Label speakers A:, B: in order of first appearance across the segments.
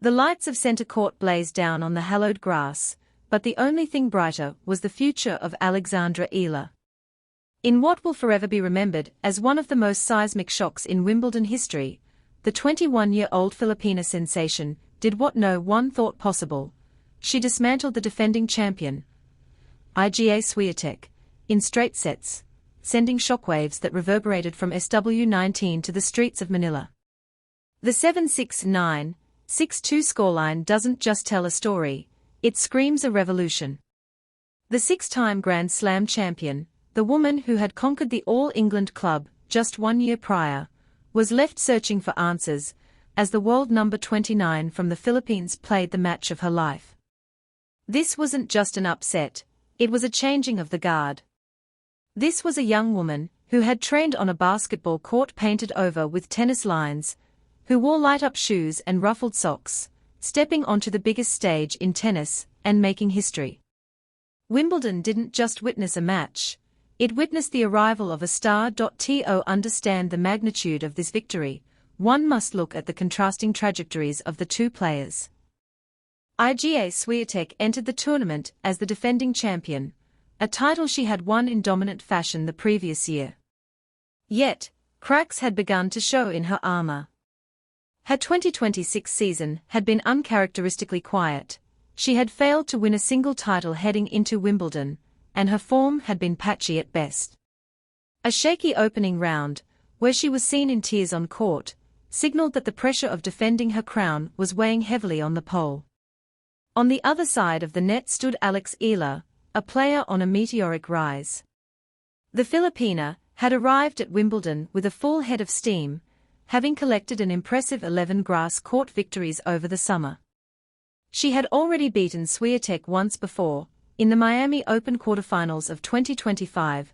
A: The lights of centre court blazed down on the hallowed grass, but the only thing brighter was the future of Alexandra Eala. In what will forever be remembered as one of the most seismic shocks in Wimbledon history, the 21-year-old Filipina sensation did what no one thought possible. She dismantled the defending champion, Iga Swiatek, in straight sets, sending shockwaves that reverberated from SW19 to the streets of Manila. The 7-6-9, 6-2 scoreline doesn't just tell a story, it screams a revolution. The six-time Grand Slam champion, the woman who had conquered the All England club just 1 year prior, was left searching for answers, as the world number 29 from the Philippines played the match of her life. This wasn't just an upset, it was a changing of the guard. This was a young woman who had trained on a basketball court painted over with tennis lines, who wore light-up shoes and ruffled socks, stepping onto the biggest stage in tennis and making history. Wimbledon didn't just witness a match, it witnessed the arrival of a star. To understand the magnitude of this victory, one must look at the contrasting trajectories of the two players. Iga Swiatek entered the tournament as the defending champion, a title she had won in dominant fashion the previous year. Yet, cracks had begun to show in her armor. Her 2026 season had been uncharacteristically quiet, she had failed to win a single title heading into Wimbledon, and her form had been patchy at best. A shaky opening round, where she was seen in tears on court, signaled that the pressure of defending her crown was weighing heavily on the pole. On the other side of the net stood Eala, a player on a meteoric rise. The Filipina had arrived at Wimbledon with a full head of steam, having collected an impressive 11 grass court victories over the summer. She had already beaten Swiatek once before, in the Miami Open quarterfinals of 2025,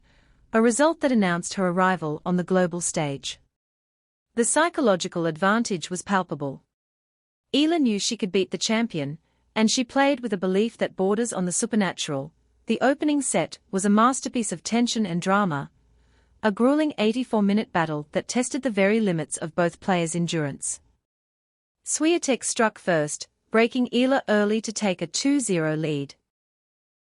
A: a result that announced her arrival on the global stage. The psychological advantage was palpable. Eala knew she could beat the champion, and she played with a belief that borders on the supernatural. The opening set was a masterpiece of tension and drama, a grueling 84-minute battle that tested the very limits of both players' endurance. Swiatek struck first, breaking Eala early to take a 2-0 lead.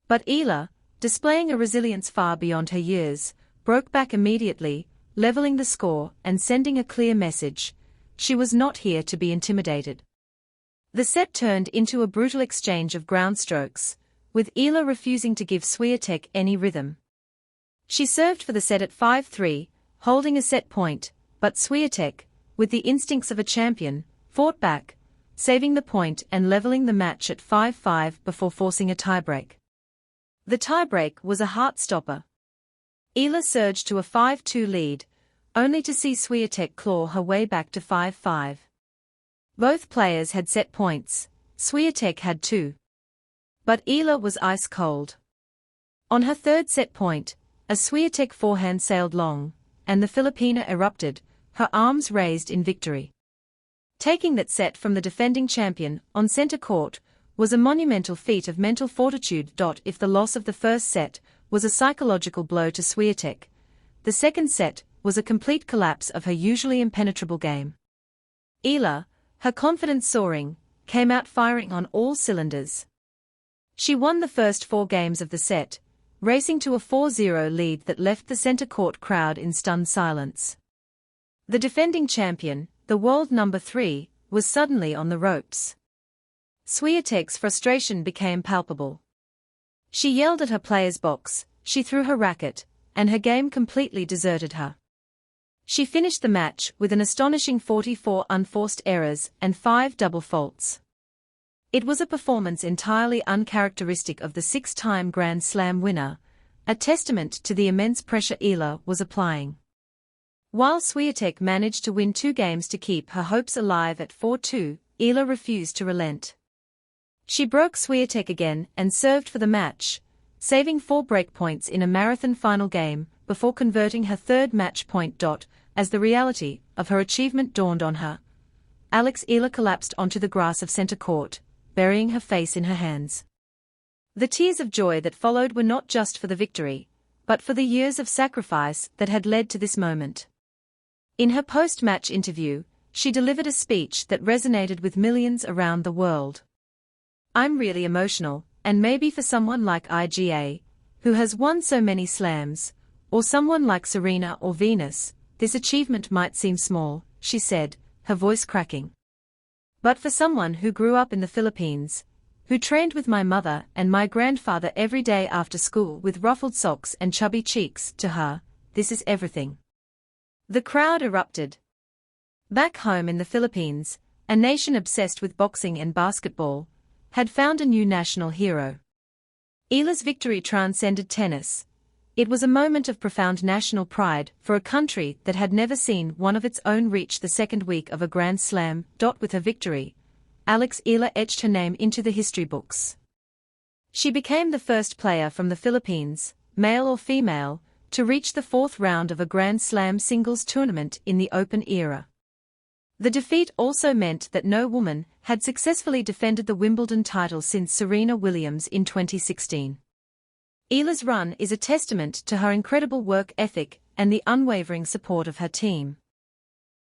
A: But Eala, displaying a resilience far beyond her years, broke back immediately, leveling the score and sending a clear message: she was not here to be intimidated. The set turned into a brutal exchange of ground strokes, with Eala refusing to give Swiatek any rhythm. She served for the set at 5-3, holding a set point, but Swiatek, with the instincts of a champion, fought back, saving the point and leveling the match at 5-5 before forcing a tiebreak. The tiebreak was a heart-stopper. Eala surged to a 5-2 lead, only to see Swiatek claw her way back to 5-5. Both players had set points, Swiatek had 2. But Eala was ice-cold. On her third set point, a Swiatek forehand sailed long, and the Filipina erupted, her arms raised in victory. Taking that set from the defending champion on center court was a monumental feat of mental fortitude. If the loss of the first set was a psychological blow to Swiatek, the second set was a complete collapse of her usually impenetrable game. Eala, her confidence soaring, came out firing on all cylinders. She won the first 4 games of the set, racing to a 4-0 lead that left the center court crowd in stunned silence. The defending champion, the world number 3, was suddenly on the ropes. Swiatek's frustration became palpable. She yelled at her player's box, she threw her racket, and her game completely deserted her. She finished the match with an astonishing 44 unforced errors and 5 double faults. It was a performance entirely uncharacteristic of the 6-time Grand Slam winner, a testament to the immense pressure Eala was applying. While Swiatek managed to win 2 games to keep her hopes alive at 4-2, Eala refused to relent. She broke Swiatek again and served for the match, saving 4 breakpoints in a marathon final game before converting her third match point. As the reality of her achievement dawned on her, Eala collapsed onto the grass of center court, burying her face in her hands. The tears of joy that followed were not just for the victory, but for the years of sacrifice that had led to this moment. In her post-match interview, she delivered a speech that resonated with millions around the world. "I'm really emotional, and maybe for someone like Iga, who has won so many slams, or someone like Serena or Venus, this achievement might seem small," she said, her voice cracking. "But for someone who grew up in the Philippines, who trained with my mother and my grandfather every day after school with ruffled socks and chubby cheeks, to her, this is everything." The crowd erupted. Back home in the Philippines, a nation obsessed with boxing and basketball had found a new national hero. Eala's victory transcended tennis. It was a moment of profound national pride for a country that had never seen one of its own reach the second week of a Grand Slam. With her victory, Eala etched her name into the history books. She became the first player from the Philippines, male or female, to reach the fourth round of a Grand Slam singles tournament in the Open era. The defeat also meant that no woman had successfully defended the Wimbledon title since Serena Williams in 2016. Eala's run is a testament to her incredible work ethic and the unwavering support of her team.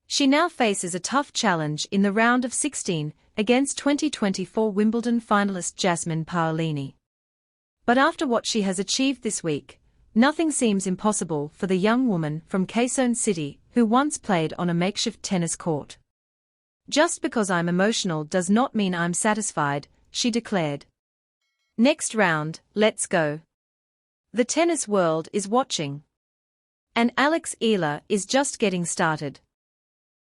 A: She now faces a tough challenge in the round of 16 against 2024 Wimbledon finalist Jasmine Paolini. But after what she has achieved this week, nothing seems impossible for the young woman from Quezon City who once played on a makeshift tennis court. "Just because I'm emotional does not mean I'm satisfied," she declared. "Next round, let's go. The tennis world is watching. And Eala is just getting started."